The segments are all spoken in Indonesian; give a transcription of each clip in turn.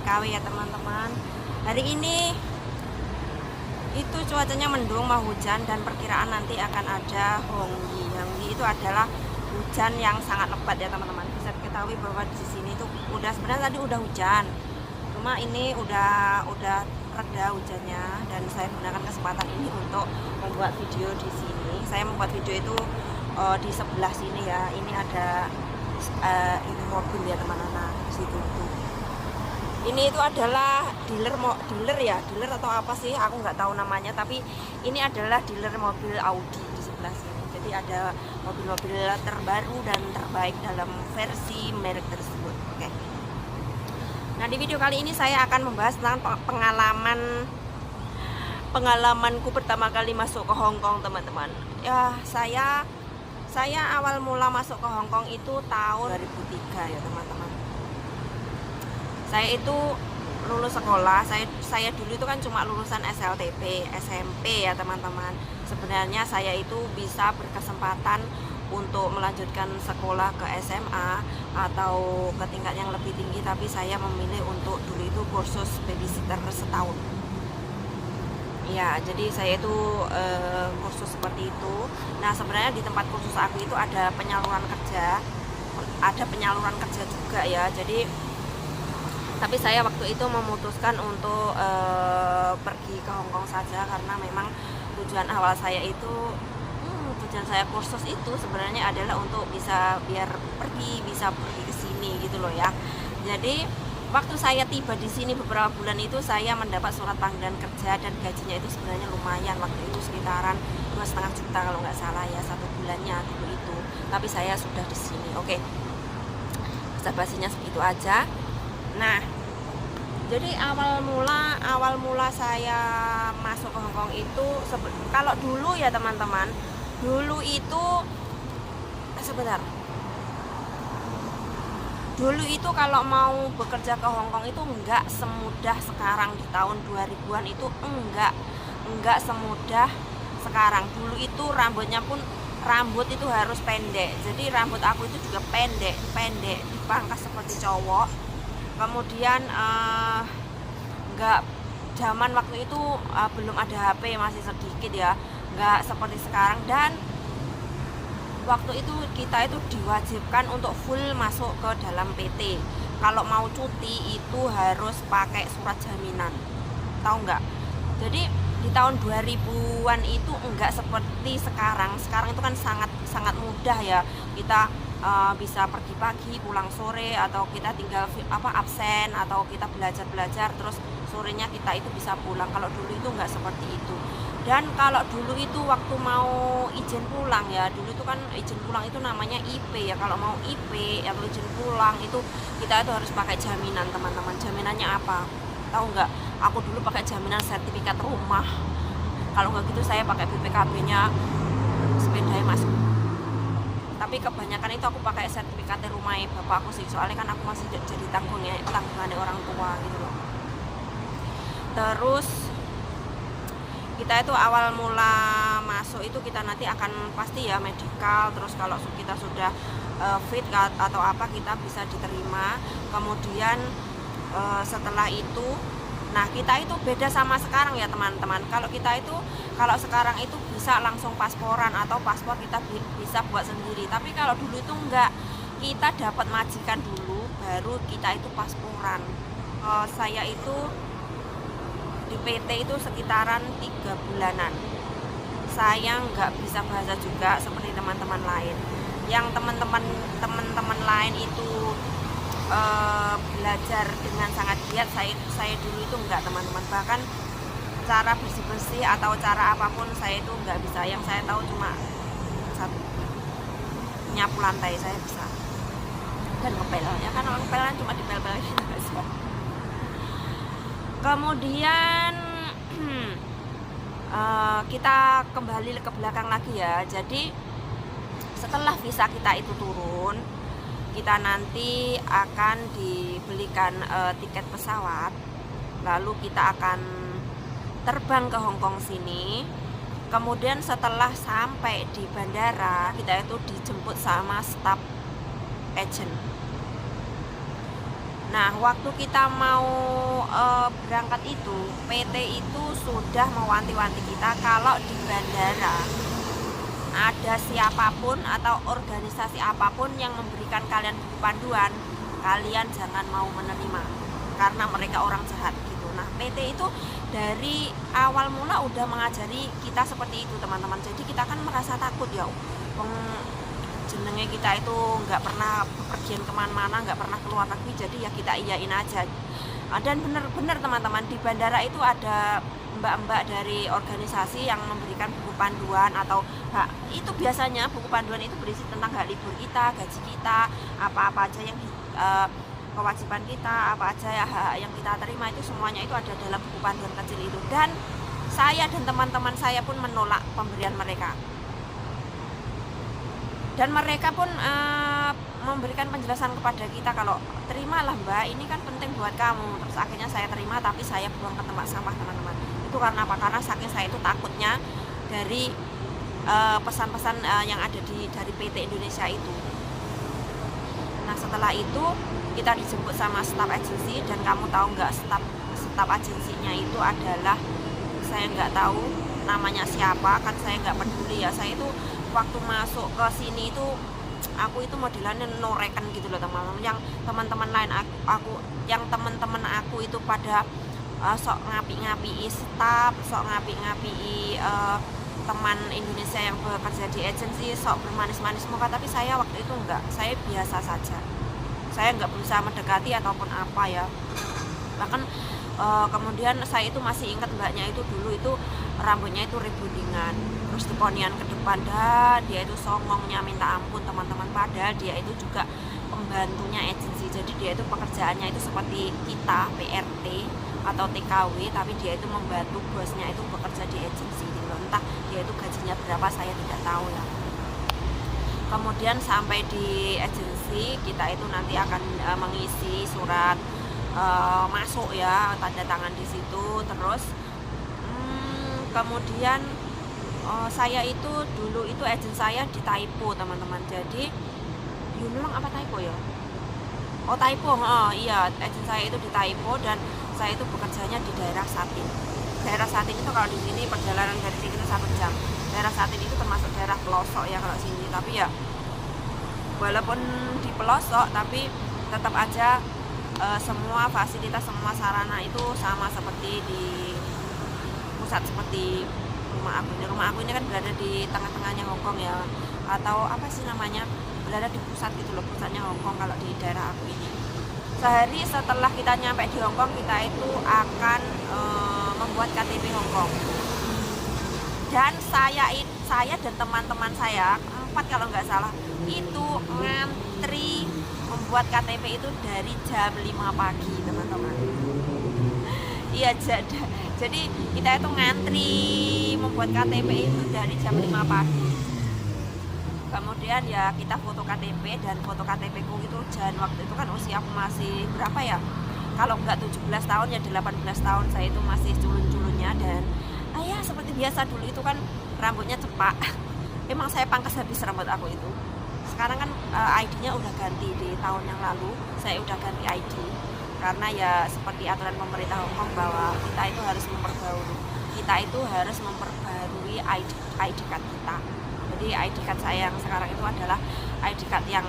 TKW ya teman-teman. Hari ini itu cuacanya mendung, mau hujan, dan perkiraan nanti akan ada Hongyi. Hongyi itu adalah hujan yang sangat lebat ya teman-teman. Bisa diketahui bahwa di sini tuh sebenarnya tadi udah hujan, cuma ini udah reda hujannya, dan saya gunakan kesempatan ini untuk membuat video di sini. Saya membuat video itu di sebelah sini ya. Ini ada ini mobil ya teman-teman, di situ tuh. Ini itu adalah dealer atau apa sih, aku nggak tahu namanya, tapi ini adalah dealer mobil Audi di sebelah sini. Jadi ada mobil-mobil terbaru dan terbaik dalam versi merek tersebut. Oke. Nah, di video kali ini saya akan membahas tentang pengalamanku pertama kali masuk ke Hong Kong, teman-teman. Ya, saya awal mula masuk ke Hong Kong itu tahun 2003 ya teman-teman. Saya itu lulus sekolah, saya dulu itu kan cuma lulusan SLTP, SMP ya teman-teman. Sebenarnya saya itu bisa berkesempatan untuk melanjutkan sekolah ke SMA atau ke tingkat yang lebih tinggi, tapi saya memilih untuk dulu itu kursus babysitter setahun. Ya, jadi saya itu kursus seperti itu. Nah, sebenarnya di tempat kursus aku itu ada penyaluran kerja juga ya. Jadi, tapi saya waktu itu memutuskan untuk pergi ke Hong Kong saja, karena memang tujuan awal saya itu, tujuan saya kursus itu sebenarnya adalah untuk bisa pergi ke sini gitu loh ya. Jadi waktu saya tiba di sini beberapa bulan itu saya mendapat surat panggilan kerja, dan gajinya itu sebenarnya lumayan, waktu itu sekitaran 2,5 juta kalau nggak salah ya, 1 bulannya dulu itu. Tapi saya sudah di sini. Oke, basa-basinya segitu aja. Nah, jadi awal mula saya masuk ke Hong Kong itu kalau dulu ya teman-teman, dulu itu sebentar. Dulu itu kalau mau bekerja ke Hong Kong itu enggak semudah sekarang. Di tahun 2000-an itu enggak semudah sekarang. Dulu itu rambut itu harus pendek. Jadi rambut aku itu juga pendek, dipangkas seperti cowok. Kemudian enggak, zaman waktu itu belum ada HP, masih sedikit ya. Enggak seperti sekarang, dan waktu itu kita itu diwajibkan untuk full masuk ke dalam PT. Kalau mau cuti itu harus pakai surat jaminan, tahu nggak? Jadi di tahun 2000-an itu enggak seperti sekarang. Sekarang itu kan sangat mudah ya, kita bisa pergi pagi pulang sore, atau kita tinggal absen, atau kita belajar terus sorenya kita itu bisa pulang. Kalau dulu itu enggak seperti itu. Dan kalau dulu itu waktu mau izin pulang ya, dulu itu kan izin pulang itu namanya IP ya. Kalau mau IP atau izin pulang itu kita itu harus pakai jaminan, teman-teman. Jaminannya apa? Tahu nggak? Aku dulu pakai jaminan sertifikat rumah. Kalau nggak gitu saya pakai BPKB-nya sepeda mas. Tapi kebanyakan itu aku pakai sertifikat rumah bapakku sih, soalnya kan aku masih jadi tanggungan orang tua gitu loh. Terus kita itu awal mula masuk itu kita nanti akan pasti ya medical, terus kalau kita sudah fit atau apa kita bisa diterima. Kemudian setelah itu, nah kita itu beda sama sekarang ya teman-teman. Kalau sekarang itu bisa langsung pasporan, atau paspor kita bisa buat sendiri. Tapi kalau dulu itu enggak, kita dapat majikan dulu baru kita itu pasporan. Saya itu di PT itu sekitaran 3 bulanan. Saya nggak bisa bahasa juga seperti teman-teman lain. Yang teman-teman lain itu belajar dengan sangat giat, saya dulu itu nggak, teman-teman. Bahkan cara bersih-bersih atau cara apapun saya itu nggak bisa. Yang saya tahu cuma satu, nyapu lantai saya bisa, dan ngepel ya kan, ngepel kan cuma dipel-pel gitu bisa. Kemudian kita kembali ke belakang lagi ya. Jadi setelah visa kita itu turun, kita nanti akan dibelikan tiket pesawat, lalu kita akan terbang ke Hong Kong sini. Kemudian setelah sampai di bandara, kita itu dijemput sama staf agent. Nah, waktu kita mau berangkat itu, PT itu sudah mewanti-wanti kita kalau di bandara ada siapapun atau organisasi apapun yang memberikan kalian buku panduan, kalian jangan mau menerima karena mereka orang jahat gitu. Nah, PT itu dari awal mula udah mengajari kita seperti itu, teman-teman. Jadi kita kan merasa takut ya, jenenge kita itu nggak pernah bepergian kemana-mana, nggak pernah keluar negeri, jadi ya kita iyain aja. Dan bener-bener teman-teman, di bandara itu ada mbak-mbak dari organisasi yang memberikan buku panduan atau itu biasanya buku panduan itu berisi tentang hak libur kita, gaji kita, apa-apa aja yang kewajiban kita, apa aja ya hak yang kita terima, itu semuanya itu ada dalam buku panduan kecil itu. Dan saya dan teman-teman saya pun menolak pemberian mereka. Dan mereka pun memberikan penjelasan kepada kita kalau terimalah mbak, ini kan penting buat kamu. Terus akhirnya saya terima, tapi saya buang ke tempat sampah, teman-teman. Itu karena apa? Karena saking saya itu takutnya dari pesan-pesan yang ada dari PT Indonesia itu. Nah, setelah itu kita dijemput sama staf agensi, dan kamu tahu nggak, staf agensinya itu adalah, saya nggak tahu namanya siapa, kan saya nggak peduli ya. Saya itu waktu masuk ke sini itu aku itu modelannya norekan gitu loh, teman-teman. Yang teman-teman lain yang teman-teman aku itu pada sok ngapi-ngapi staf, sok ngapi-ngapi teman Indonesia yang bekerja di agensi, sok bermanis-manis muka. Tapi saya waktu itu enggak, saya biasa saja. Saya enggak berusaha mendekati ataupun apa ya. Bahkan kemudian saya itu masih ingat mbaknya itu dulu itu rambutnya itu rebondingan, terus diponian ke depan, dan dia itu songongnya minta ampun, teman-teman. Padahal dia itu juga pembantunya agensi, jadi dia itu pekerjaannya itu seperti kita PRT atau TKW, tapi dia itu membantu bosnya itu bekerja di agensi gitu. Entah dia itu gajinya berapa, saya tidak tahu ya. Kemudian sampai di agensi, kita itu nanti akan mengisi surat masuk ya, tanda tangan di situ. Terus kemudian saya itu dulu itu agen saya di typo, teman-teman. Jadi memang apa typo ya? Oh typo, iya, agen saya itu di typo, dan saya itu bekerjanya di daerah Satin. Daerah Satin itu kalau di sini perjalanan dari sini itu 1 jam. Daerah Satin itu termasuk daerah pelosok ya kalau sini, tapi ya walaupun di pelosok tapi tetap aja semua fasilitas, semua sarana itu sama seperti di pusat, seperti rumah aku ini. Rumah aku ini kan berada di tengah-tengahnya Hongkong ya, atau apa sih namanya, berada di pusat gitu loh, pusatnya Hongkong kalau di daerah aku ini. Sehari setelah kita nyampe di Hongkong, kita itu akan membuat KTP Hongkong. Dan saya dan teman-teman saya 4 kalau nggak salah itu ngantri membuat KTP itu dari jam 5 pagi, teman-teman. Iya, jadi kita itu ngantri membuat KTP itu dari jam 5 pagi. Kemudian ya kita foto KTP, dan foto KTP ku itu, dan waktu itu kan usia aku masih berapa ya, kalau nggak 17 tahun ya 18 tahun. Saya itu masih culun-culunnya, dan ya seperti biasa dulu itu kan rambutnya cepak. Emang saya pangkas habis rambut aku itu. Sekarang kan ID-nya udah ganti, di tahun yang lalu saya udah ganti ID, karena ya seperti aturan pemerintah Hongkong bahwa kita itu harus memperbarui ID card kita. Jadi ID card saya yang sekarang itu adalah ID card yang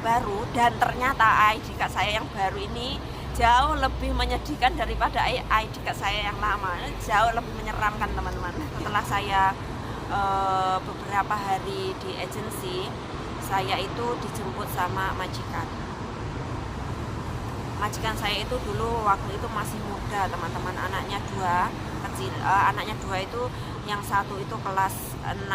baru, dan ternyata ID card saya yang baru ini jauh lebih menyedihkan daripada ID card saya yang lama. Jauh lebih menyeramkan, teman-teman. Setelah saya beberapa hari di agensi, saya itu dijemput sama majikan. Majikan saya itu dulu waktu itu masih muda, teman-teman. Anaknya 2 kecil, anaknya 2 itu yang satu itu kelas 6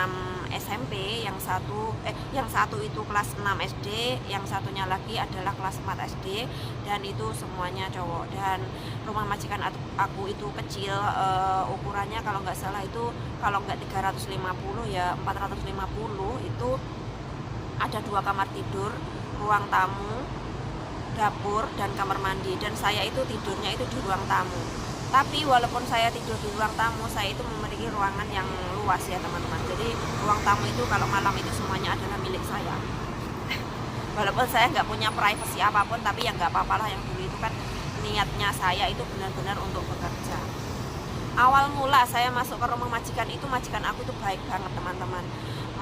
SMP, yang satu itu kelas 6 SD, yang satunya lagi adalah kelas 4 SD, dan itu semuanya cowok. Dan rumah majikan aku itu kecil, ukurannya kalau nggak salah itu kalau nggak 350 ya 450. Itu ada 2 kamar tidur, ruang tamu, dapur, dan kamar mandi. Dan saya itu tidurnya itu di ruang tamu. Tapi walaupun saya tidur di ruang tamu, saya itu memiliki ruangan yang luas ya, teman-teman. Jadi ruang tamu itu kalau malam itu semuanya adalah milik saya. Walaupun saya nggak punya privasi apapun, tapi ya nggak apa-apa lah. Yang dulu itu kan niatnya saya itu benar-benar untuk bekerja. Awal mula saya masuk ke rumah majikan itu, majikan aku itu baik banget teman-teman,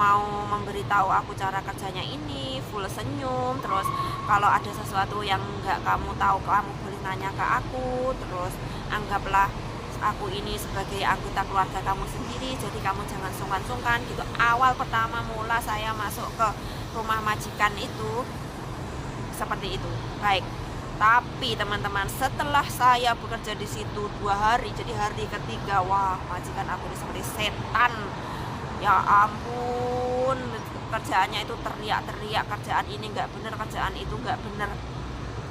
mau memberitahu aku cara kerjanya ini, full senyum. Terus kalau ada sesuatu yang nggak kamu tahu, kamu boleh nanya ke aku. Terus anggaplah aku ini sebagai anggota keluarga kamu sendiri, jadi kamu jangan sungkan-sungkan gitu. Awal pertama mula saya masuk ke rumah majikan itu seperti itu, baik. Tapi teman-teman, setelah saya bekerja di situ 2 hari, jadi hari ketiga, wah, majikan aku ini seperti setan. Ya ampun, kerjaannya itu teriak-teriak, kerjaan ini nggak bener, kerjaan itu nggak bener.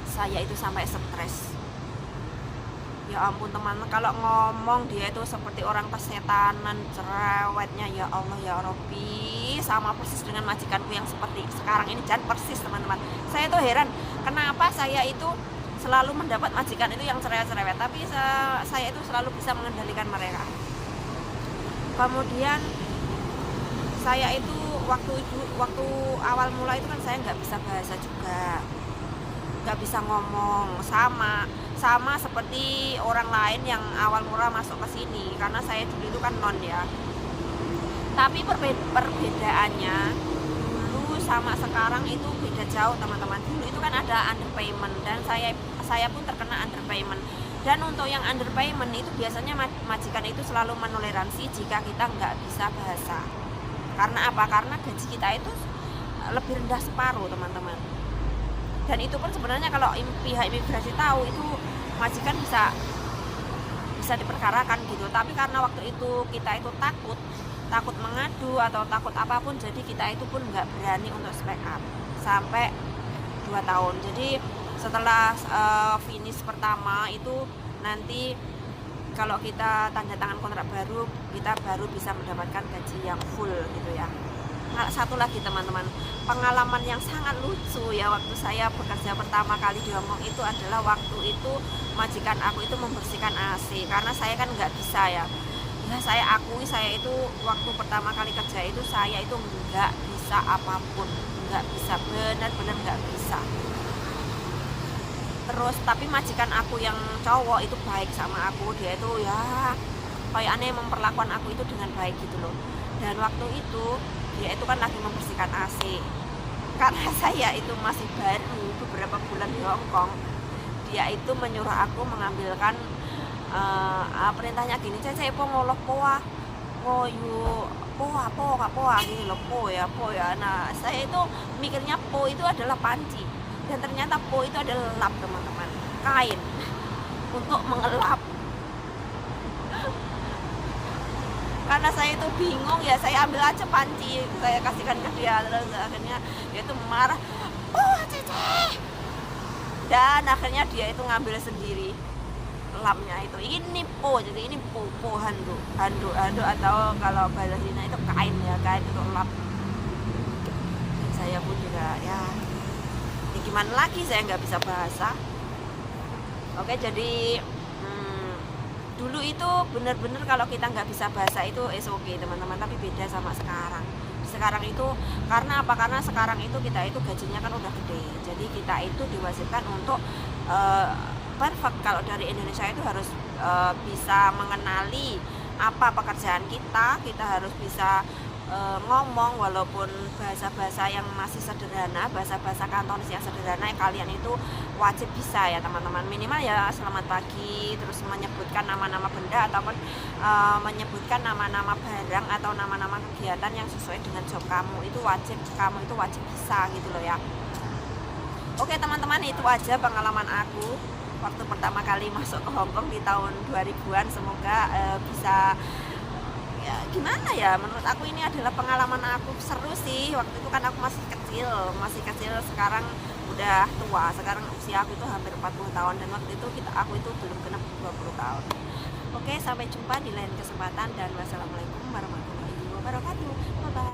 Saya itu sampai stres. Ya ampun teman-teman, kalau ngomong dia itu seperti orang kesetanan, cerewetnya. Ya Allah ya Robbi, sama persis dengan majikanku yang seperti sekarang ini. Jangan persis teman-teman. Saya itu heran, kenapa saya itu selalu mendapat majikan itu yang cerewet-cerewet, tapi saya itu selalu bisa mengendalikan mereka. Kemudian saya itu waktu awal mula itu kan saya nggak bisa bahasa juga, nggak bisa ngomong, sama seperti orang lain yang awal mula masuk ke sini, karena saya dulu itu kan non ya. Tapi perbedaannya dulu sama sekarang itu beda jauh teman-teman. Dulu itu kan ada underpayment, dan saya pun terkena underpayment. Dan untuk yang underpayment itu biasanya majikan itu selalu menoleransi jika kita nggak bisa bahasa. Karena apa? Karena gaji kita itu lebih rendah separuh teman-teman. Dan itu pun sebenarnya kalau pihak imigrasi tahu, itu majikan bisa diperkarakan gitu. Tapi karena waktu itu kita itu takut mengadu atau takut apapun, jadi kita itu pun nggak berani untuk speak up sampai 2 tahun. Jadi setelah finish pertama itu, nanti kalau kita tanda tangan kontrak baru, kita baru bisa mendapatkan gaji yang full gitu ya. Satu lagi teman-teman, pengalaman yang sangat lucu ya waktu saya bekerja pertama kali di Hongkong itu adalah waktu itu majikan aku itu membersihkan AC, karena saya kan nggak bisa ya. Ya saya akui, saya itu waktu pertama kali kerja itu saya itu nggak bisa apapun, nggak bisa, benar-benar nggak bisa. Terus tapi majikan aku yang cowok itu baik sama aku, dia itu ya kayak aneh memperlakukan aku itu dengan baik gitu loh. Dan waktu itu dia itu kan lagi membersihkan AC, karena saya itu masih baru beberapa bulan di Hongkong. Dia itu menyuruh aku mengambilkan perintahnya gini, cece po ngolok poa ngoyu poa gini loh, po ya. Nah saya itu mikirnya po itu adalah panci, dan ternyata po itu adalah lap teman-teman, kain untuk mengelap. Karena saya itu bingung ya, saya ambil aja panci, saya kasihkan ke dia. Terus akhirnya dia itu marah, oh cece, dan akhirnya dia itu ngambil sendiri lapnya itu. Ini po, jadi ini po handuk atau kalau bahasa Cina itu kain ya, kain untuk lap. Dan saya pun juga ya gimana lagi, saya nggak bisa bahasa. Oke, jadi dulu itu benar-benar kalau kita nggak bisa bahasa itu oke teman-teman, tapi beda sama sekarang. Sekarang itu karena apa? Karena sekarang itu kita itu gajinya kan udah gede, jadi kita itu diwajibkan untuk perfect. Kalau dari Indonesia itu harus bisa mengenali apa pekerjaan kita harus bisa ngomong walaupun bahasa-bahasa yang masih sederhana, bahasa-bahasa kantonis yang sederhana, kalian itu wajib bisa ya teman-teman. Minimal ya selamat pagi, terus menyebutkan nama-nama benda ataupun menyebutkan nama-nama barang atau nama-nama kegiatan yang sesuai dengan job kamu itu wajib bisa gitu loh ya. Oke teman-teman, itu aja pengalaman aku waktu pertama kali masuk ke Hongkong di tahun 2000-an. Semoga bisa ya gimana ya, menurut aku ini adalah pengalaman aku seru sih. Waktu itu kan aku masih kecil, sekarang udah tua. Sekarang usia aku itu hampir 40 tahun, dan waktu itu aku itu belum genap 20 tahun. Oke, sampai jumpa di lain kesempatan, dan wassalamualaikum warahmatullahi wabarakatuh. Bye bye.